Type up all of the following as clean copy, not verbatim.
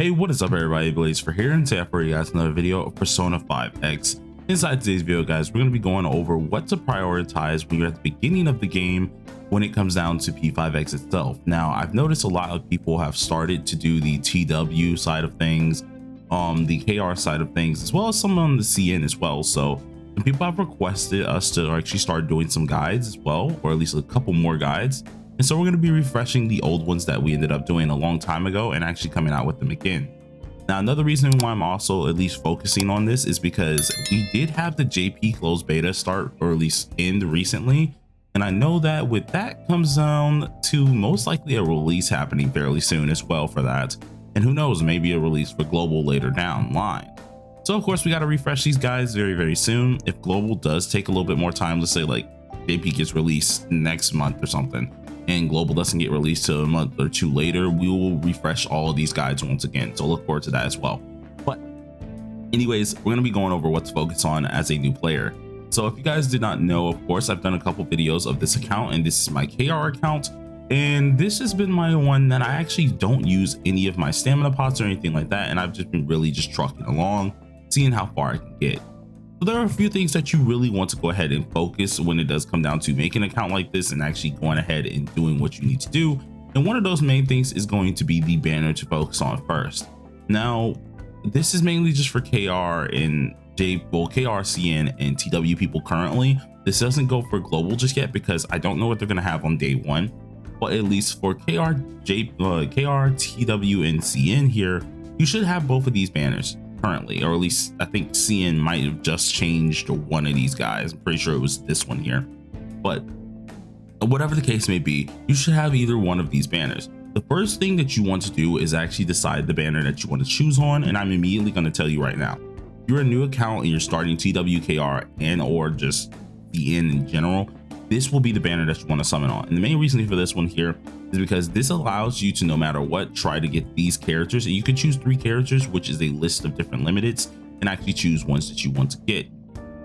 Hey, what is up everybody, Blaze for here, and today I brought you guys another video of Persona 5X. Inside today's video guys, we're going to be going over what to prioritize when you're at the beginning of the game when it comes down to P5X itself. Now I've noticed a lot of people have started to do the TW side of things, the KR side of things, as well as some on the CN as well. So some people have requested us to actually start doing some guides as well, or at least a couple more guides. And so we're going to be refreshing the old ones that we ended up doing a long time ago and actually coming out with them again. Now, another reason why I'm also at least focusing on this is because we did have the JP closed beta start, or at least end recently. And I know that with that comes down to most likely a release happening fairly soon as well for that. And who knows, maybe a release for global later down the line. So of course we got to refresh these guys very soon. If global does take a little bit more time, let's say like JP gets released next month or something, and global doesn't get released till a month or two later, we will refresh all of these guides once again. So look forward to that as well. But anyways, we're going to be going over what to focus on as a new player. So if you guys did not know, of course, I've done a couple videos of this account, and this is my KR account. And this has been my one that I actually don't use any of my stamina pots or anything like that. And I've just been really just trucking along, seeing how far I can get. So there are a few things that you really want to go ahead and focus when it does come down to making an account like this and actually going ahead and doing what you need to do. And one of those main things is going to be the banner to focus on first. Now, this is mainly just for KR and KR, CN, and TW people currently. This doesn't go for global just yet because I don't know what they're going to have on day one. But at least for KR, TW, and CN here, you should have both of these banners currently, or at least I think CN might have just changed one of these guys. I'm pretty sure it was this one here, but whatever the case may be, you should have either one of these banners. The first thing that you want to do is actually decide the banner that you want to choose on, and I'm immediately going to tell you right now. If you're a new account and you're starting TWKR and or just CN in general, this will be the banner that you want to summon on. And the main reason for this one here is because this allows you to, no matter what, try to get these characters. And you can choose 3 characters, which is a list of different limiteds, and actually choose ones that you want to get.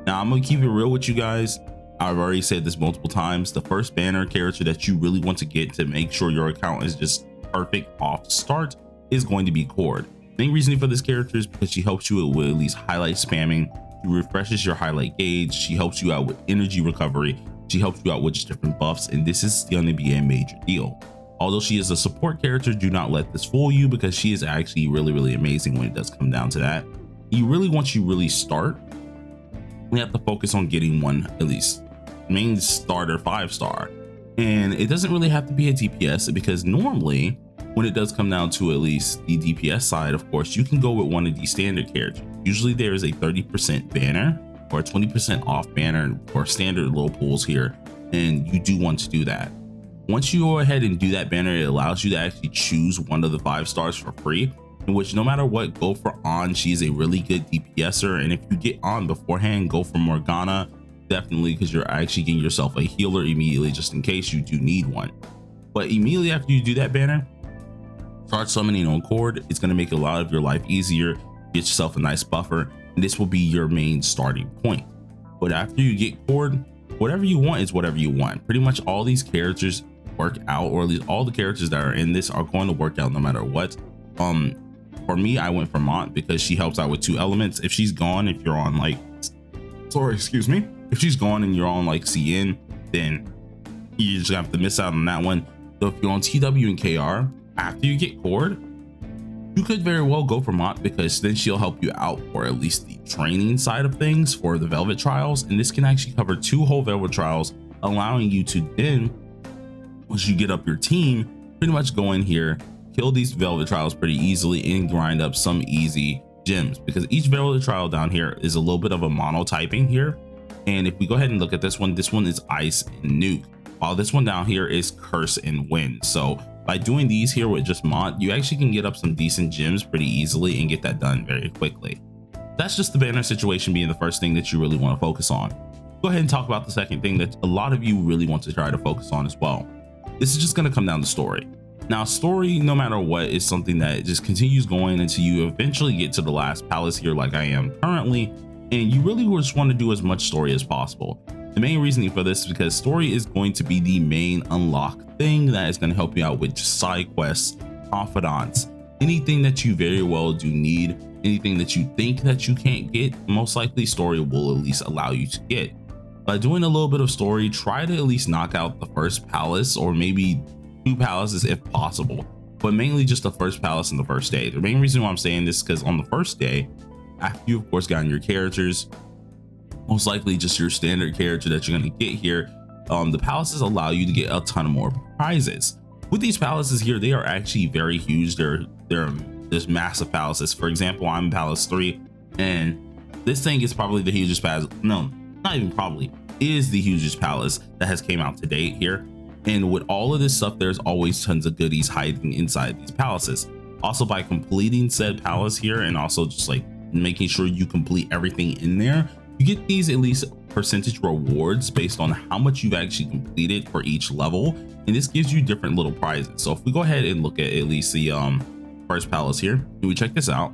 Now I'm gonna keep it real with you guys. I've already said this multiple times. The first banner character that you really want to get to make sure your account is just perfect off start is going to be Cord. The main reason for this character is because she helps you with at least highlight spamming. She refreshes your highlight gauge. She helps you out with energy recovery. She helps you out with just different buffs, and this is going to be a major deal. Although she is a support character, do not let this fool you, because she is actually really amazing when it does come down to that. Once you really start, we have to focus on getting one, at least main starter 5-star. And it doesn't really have to be a DPS, because normally when it does come down to at least the DPS side, of course, you can go with one of these standard characters. Usually there is a 30% banner or a 20% off banner or standard little pools here, and you do want to do that. Once you go ahead and do that banner, it allows you to actually choose one of the 5 stars for free, in which no matter what, go for On. She's a really good DPSer, and if you get On beforehand, go for Morgana, definitely, because you're actually getting yourself a healer immediately just in case you do need one. But immediately after you do that banner, start summoning on Cord. It's going to make a lot of your life easier. Get yourself a nice buffer, and this will be your main starting point. But after you get Cord, whatever you want is whatever you want. Pretty much all these characters work out, or at least all the characters that are in this are going to work out no matter what. For me, I went for Mont because she helps out with 2 elements. If she's gone, if you're on like, if she's gone and you're on like CN, then you just have to miss out on that one. So if you're on TW and KR, after you get Cord, you could very well go for Mont, because then she'll help you out for at least the training side of things for the Velvet Trials. And this can actually cover 2 whole Velvet Trials, allowing you to then, once you get up your team, pretty much go in here, kill these Velvet Trials pretty easily, and grind up some easy gems, because each Velvet Trial down here is a little bit of a monotyping here. And if we go ahead and look at this one is Ice and Nuke, while this one down here is Curse and Wind. So by doing these here with just Mont, you actually can get up some decent gems pretty easily and get that done very quickly. That's just the banner situation being the first thing that you really want to focus on. Go ahead and talk about the second thing that a lot of you really want to try to focus on as well. This is just going to come down to story. Now, story, no matter what, is something that just continues going until you eventually get to the last palace here, like I am currently, and you really just want to do as much story as possible. The main reasoning for this is because story is going to be the main unlock thing that is going to help you out with just side quests, confidants, Anything that you very well do need, anything that you think that you can't get, most likely story will at least allow you to get. By doing a little bit of story, try to at least knock out the first palace, or maybe 2 palaces if possible, but mainly just the first palace and the first day. The main reason why I'm saying this is because on the first day, after you of course gotten your characters, most likely just your standard character that you're going to get here, the palaces allow you to get a ton of more prizes. With these palaces here, they are actually very huge. There's massive palaces. For example, I'm palace 3, and this thing is probably the hugest palace. No, not even probably, is the hugest palace that has came out to date here. And with all of this stuff, there's always tons of goodies hiding inside these palaces. Also, by completing said palace here, and also just like making sure you complete everything in there, you get these at least percentage rewards based on how much you've actually completed for each level, and this gives you different little prizes. So if we go ahead and look at least the first palace here, and we check this out,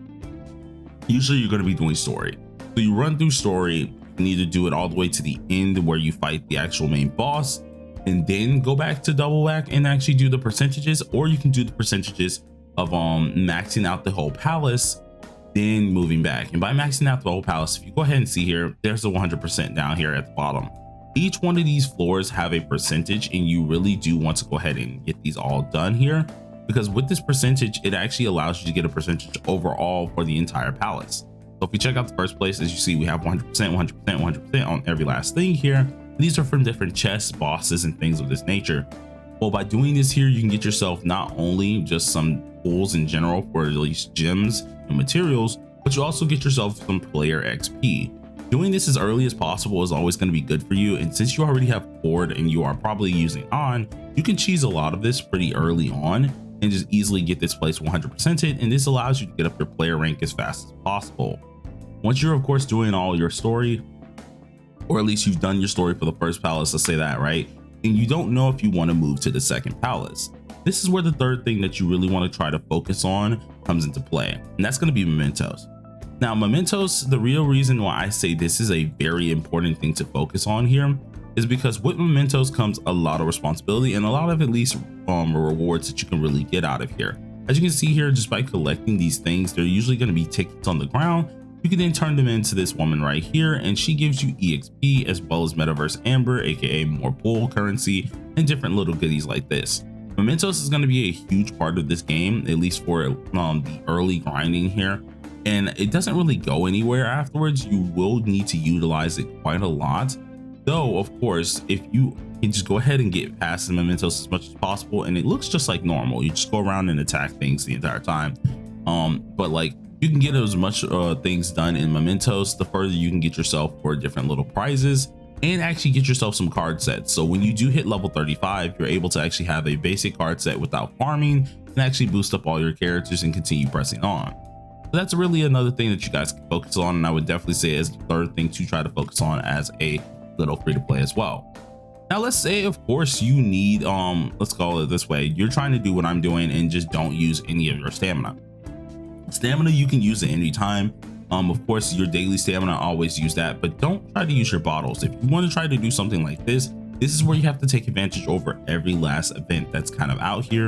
usually you're going to be doing story. So you run through story, you can either do it all the way to the end where you fight the actual main boss, and then go back to double back and actually do the percentages, or you can do the percentages of maxing out the whole palace, then moving back. And by maxing out the whole palace, if you go ahead and see here, there's the 100% down here at the bottom. Each one of these floors have a percentage, and you really do want to go ahead and get these all done here, because with this percentage, it actually allows you to get a percentage overall for the entire palace. So if we check out the first place, as you see, we have 100%, 100%, 100% on every last thing here. These are from different chests, bosses, and things of this nature. Well, by doing this here, you can get yourself not only just some pools in general for at least gems and materials, but you also get yourself some player XP. Doing this as early as possible is always going to be good for you, and since you already have Cord and you are probably using on, you can cheese a lot of this pretty early on and just easily get this place 100%ed, and this allows you to get up your player rank as fast as possible. Once you're of course doing all your story, or at least you've done your story for the first palace, let's say that, right? And you don't know if you want to move to the second palace. This is where the third thing that you really want to try to focus on comes into play, and that's going to be mementos. Now, mementos, the real reason why I say this is a very important thing to focus on here is because with mementos comes a lot of responsibility and a lot of at least rewards that you can really get out of here. As you can see here, just by collecting these things, they're usually going to be tickets on the ground. You can then turn them into this woman right here, and she gives you EXP as well as Metaverse Amber, aka more pool currency, and different little goodies like this. Mementos is going to be a huge part of this game, at least for the early grinding here, and it doesn't really go anywhere afterwards. You will need to utilize it quite a lot, though of course if you can just go ahead and get past the mementos as much as possible, and it looks just like normal. You just go around and attack things the entire time, but like, you can get as much things done in mementos, the further you can get yourself for different little prizes, and actually get yourself some card sets. So when you do hit level 35, you're able to actually have a basic card set without farming, and actually boost up all your characters and continue pressing on. So that's really another thing that you guys can focus on, and I would definitely say as the third thing to try to focus on as a little free to play as well. Now let's say of course you need let's call it this way, you're trying to do what I'm doing and just don't use any of your stamina. Stamina you can use at any time. Of course your daily stamina, always use that, but don't try to use your bottles. If you want to try to do something like this is where you have to take advantage over every last event that's kind of out here.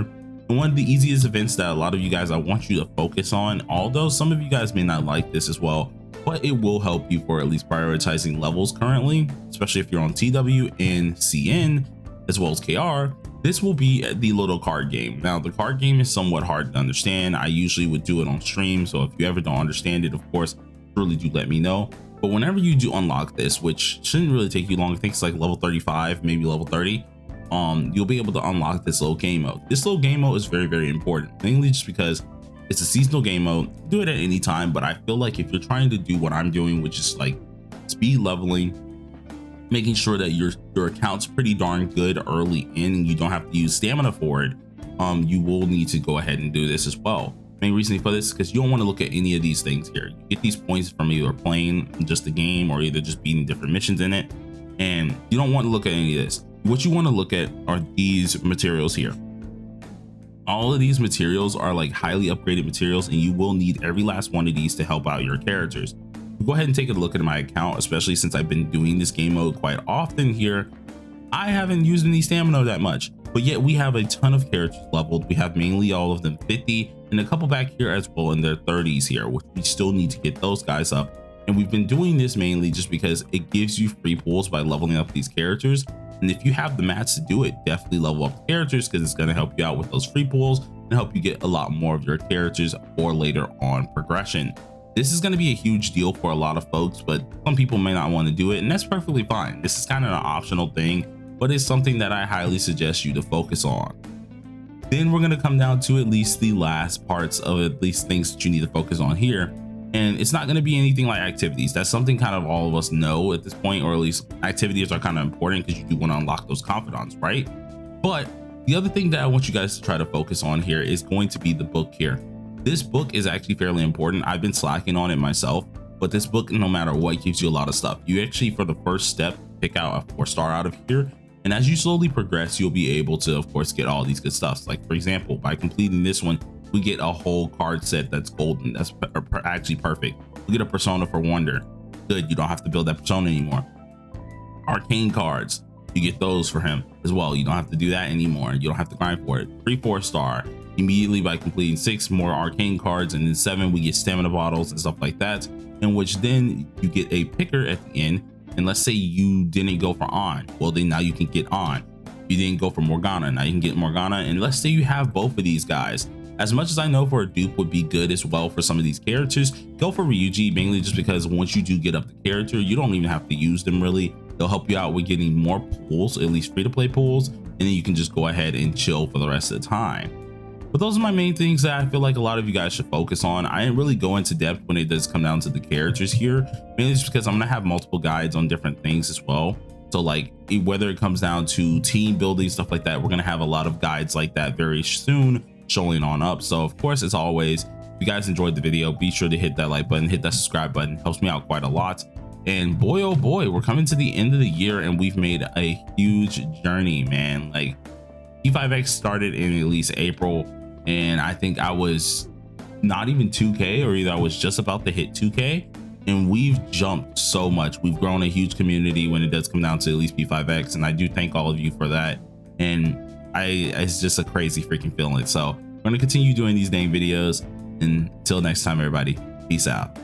And one of the easiest events that a lot of you guys, I want you to focus on, although some of you guys may not like this as well, but it will help you for at least prioritizing levels currently, especially if you're on TW and CN as well as KR. This will be the little card game. Now the card game is somewhat hard to understand. I usually would do it on stream, so if you ever don't understand it, of course really do let me know. But whenever you do unlock this, which shouldn't really take you long, I think it's like level 35, maybe level 30, you'll be able to unlock this little game mode. This little game mode is very, very important, mainly just because it's a seasonal game mode. Do it at any time, but I feel like if you're trying to do what I'm doing, which is like speed leveling, making sure that your account's pretty darn good early in and you don't have to use stamina for it, you will need to go ahead and do this as well. Main reason for this is because you don't want to look at any of these things here. You get these points from either playing just the game or either just beating different missions in it, and you don't want to look at any of this. What you want to look at are these materials here. All of these materials are like highly upgraded materials, and you will need every last one of these to help out your characters. Go ahead and take a look at my account, especially since I've been doing this game mode quite often here. I haven't used any stamina that much, but yet we have a ton of characters leveled. We have mainly all of them 50, and and a couple back here as well in their 30s here, which we still need to get those guys up. And we've been doing this mainly just because it gives you free pulls by leveling up these characters. And if you have the mats to do it, definitely level up the characters, because it's going to help you out with those free pulls and help you get a lot more of your characters for later on progression. This is going to be a huge deal for a lot of folks, but some people may not want to do it, and that's perfectly fine. This is kind of an optional thing, but it's something that I highly suggest you to focus on. Then we're going to come down to at least the last parts of at least things that you need to focus on here. And it's not going to be anything like activities. That's something kind of all of us know at this point, or at least activities are kind of important because you do want to unlock those confidants, right? But the other thing that I want you guys to try to focus on here is going to be the book here. This book is actually fairly important. I've been slacking on it myself, but this book, no matter what, gives you a lot of stuff. You actually, for the first step, pick out a 4-star out of here. And as you slowly progress, you'll be able to, of course, get all these good stuff. Like, for example, by completing this one, we get a whole card set that's golden. That's actually perfect. We get a persona for Wonder. Good, you don't have to build that persona anymore. Arcane cards, you get those for him as well. You don't have to do that anymore. You don't have to grind for it. Free 4-star. Immediately by completing 6 more arcane cards, and then 7 we get stamina bottles and stuff like that, in which then you get a picker at the end. And let's say you didn't go for On, well then now you can get On. You didn't go for Morgana, now you can get Morgana. And let's say you have both of these guys. As much as I know for a dupe would be good as well for some of these characters, go for Ryuji, mainly just because once you do get up the character, you don't even have to use them really. They'll help you out with getting more pulls, at least free to play pulls, and then you can just go ahead and chill for the rest of the time. But those are my main things that I feel like a lot of you guys should focus on. I didn't really go into depth when it does come down to the characters here, mainly just because I'm gonna have multiple guides on different things as well. So like whether it comes down to team building, stuff like that, we're gonna have a lot of guides like that very soon showing on up. So of course, as always, if you guys enjoyed the video, be sure to hit that like button, hit that subscribe button. It helps me out quite a lot. And boy, oh boy, we're coming to the end of the year and we've made a huge journey, man. Like P5X started in at least April, and I think I was not even 2K, or either I was just about to hit 2K, and we've jumped so much. We've grown a huge community when it does come down to at least P5X, and I do thank all of you for that. And it's just a crazy freaking feeling. So I'm going to continue doing these dang videos, and until next time, everybody, peace out.